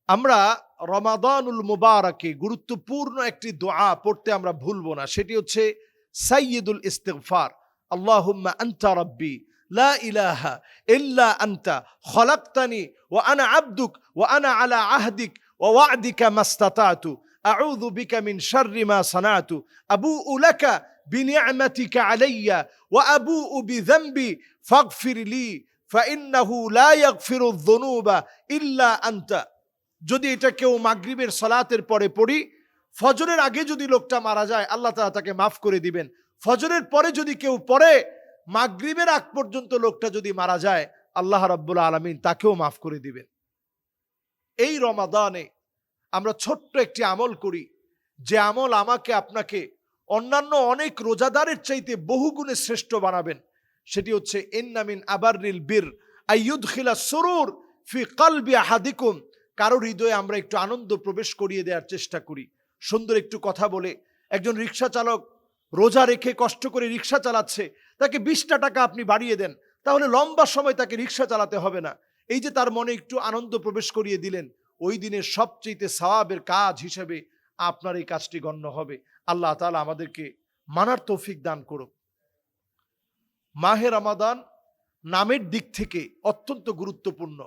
আমরা রমাদানুল মুবারাকে গুরুত্বপূর্ণ একটি দোয়া পড়তে আমরা ভুলবো না, সেটি হচ্ছে সাইয়্যিদুল ইস্তিগফার। আল্লাহুম্মা আনতা রাব্বি লা ইলাহা ইল্লা আনতা খলাকতানি ওয়া আনা আবদুক ওয়া আনা আলা আহদিক ওয়া ওয়া'দিকা মাস্তাতাতু আউযু বিকা মিন শাররি মা সানাতু আবুউ লাকা বিনি'মাতিকা আলাইয়া ওয়া আবুউ বিযানবি ফাগফির লি ফাইন্নাহু লা ইয়াগফিরুয যুনুবা ইল্লা আনতা। যদি এটা কেউ মাগরিবের সালাতের পরে পড়ি, ফজরের আগে যদি লোকটা মারা যায় আল্লাহ তাআলা তাকে মাফ করে দিবেন। ফজরের পরে যদি কেউ পড়ে, মাগরিবের আগ পর্যন্ত লোকটা যদি মারা যায় আল্লাহ রাব্বুল আলামিন তাকেও মাফ করে দিবেন। এই রমাদানে আমরা ছোট্ট একটি আমল করি, যে আমল আমাকে আপনাকে অন্যান্য অনেক রোজাদারের চাইতে বহুগুণে শ্রেষ্ঠ বানাবেন। সেটি হচ্ছে ইন্না মিন আবাররিল বীর আইয়ুদখিলা সুরুর ফি কলবি আহাদিকুম। কারোর হৃদয়ে আমরা একটু আনন্দ প্রবেশ করিয়ে দেওয়ার চেষ্টা করি, সুন্দর একটু কথা বলে। একজন রিক্সা চালক রোজা রেখে কষ্ট করে রিক্সা চালাচ্ছে, তাকে 20টা টাকা আপনি বাড়িয়ে দেন, তাহলে লম্বা সময় তাকে রিক্সা চালাতে হবে না। এই যে তার মনে একটু আনন্দ প্রবেশ করিয়ে দিলেন, ওই দিনের সবচেয়ে সওয়াবের কাজ হিসেবে আপনার এই কাজটি গণ্য হবে। আল্লাহ তাআলা আমাদেরকে মানার তৌফিক দান করুক। মাহে রমাদান নামের দিক থেকে অত্যন্ত গুরুত্বপূর্ণ।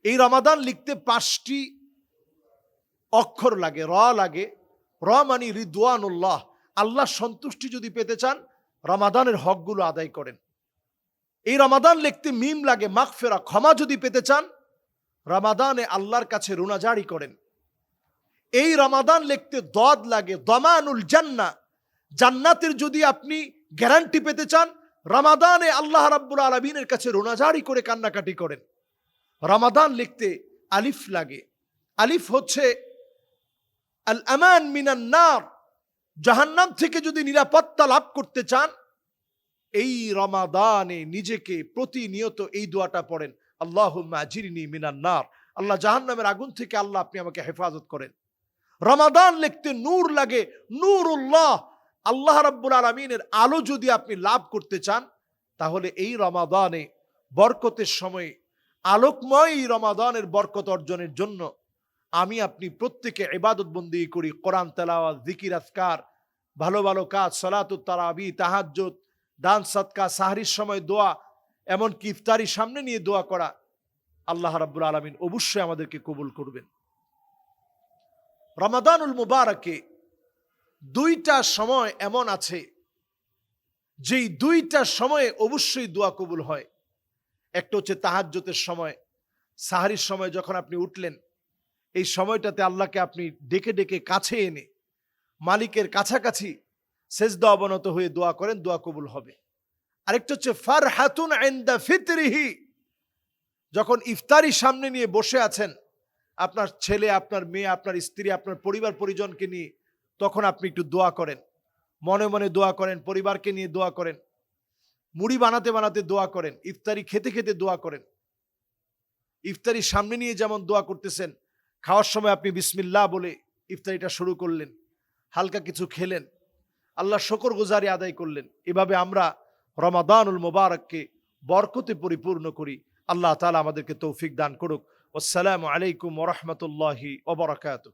এই রমাদান লিখতে 5টি অক্ষর লাগে, র লাগে। র মানে রিদওয়ানুল্লাহ, আল্লাহ সন্তুষ্টি যদি পেতে চান রমাদানের হকগুলো আদায় করেন। এই রমাদান লিখতে মিম লাগে, মাগফিরা, ক্ষমা যদি পেতে চান রমাদানে আল্লাহর কাছে রুনাজারি করেন। এই রমাদান লিখতে দদ লাগে, দমানুল জান্নাহ, জান্নাতের যদি আপনি গ্যারান্টি পেতে চান রমাদানে আল্লাহ রাব্বুল আলামিনের কাছে রুনাজারি করে কান্নাকাটি করেন। রমাদান লিখতে আলিফ লাগে। আলিফ হচ্ছে আল আমান মিনান নার, জাহান্নাম থেকে যদি নিরাপত্তা লাভ করতে চান এই রমাদানে নিজেকে প্রতিনিয়ত এই দোয়াটা পড়েন, আল্লাহুম্মা আজিরনি মিনান নার। আল্লাহ জাহান্নামের আগুন থেকে আল্লাহ আপনি আমাকে হেফাজত করেন। রমাদান লিখতে নূর লাগে, নূরুল্লাহ, আল্লাহ রাব্বুল আলামিনের আলো যদি আপনি লাভ করতে চান তাহলে এই রমাদানে বরকতের সময় আলোকময় রমাদানের বরকত অর্জনের জন্য আমি আপনি প্রত্যেকে ইবাদত বন্দেগী করি, কোরআন তেলাওয়াত, জিকির, আজকার, ভালো ভালো কাজ, সালাতুত তারাবি, তাহাজ্জুদ, দান সাদকা, সাহরির সময় দোয়া, এমনকি ইফতারি সামনে নিয়ে দোয়া করা। আল্লাহ রাব্বুল আলামিন অবশ্যই আমাদেরকে কবুল করবেন। রমাদানুল মুবারাকে 2টা সময় এমন আছে যেই 2টা সময়ে অবশ্যই দোয়া কবুল হয়। একটা হচ্ছে তাহাজ্জুদের সময়, সাহরির সময় যখন আপনি উঠলেন, এই সময়টাতে আল্লাহকে আপনি ডেকে ডেকে কাছে এনে মালিকের কাছাকাছি সেজদা অবনত হয়ে দোয়া করেন, দোয়া কবুল হবে। আরেকটা হচ্ছে ফারহাতুন ইনদা ফিতরিহি, যখন ইফতারি সামনে নিয়ে বসে আছেন আপনার ছেলে, আপনার মেয়ে, আপনার স্ত্রী, আপনার পরিবার পরিজনকে নিয়ে, তখন আপনি একটু দোয়া করেন, মনে মনে দোয়া করেন, পরিবারকে নিয়ে দোয়া করেন, মুড়ি বানাতে বানাতে দোয়া করেন, ইফতারি খেতে খেতে দোয়া করেন। ইফতারি সামনে নিয়ে যেমন দোয়া করতেছেন, খাওয়ার সময় আপনি বিসমিল্লাহ বলে ইফতারিটা শুরু করলেন, হালকা কিছু খেলেন, আল্লাহ শুকরগুজারি আদায় করলেন। এভাবে আমরা রমাদানুল মুবারককে বরকতে পরিপূর্ণ করি। আল্লাহ তাআলা আমাদেরকে তৌফিক দান করুক। আসসালামু আলাইকুম ওয়া রাহমাতুল্লাহি ওয়া বারাকাতুহু।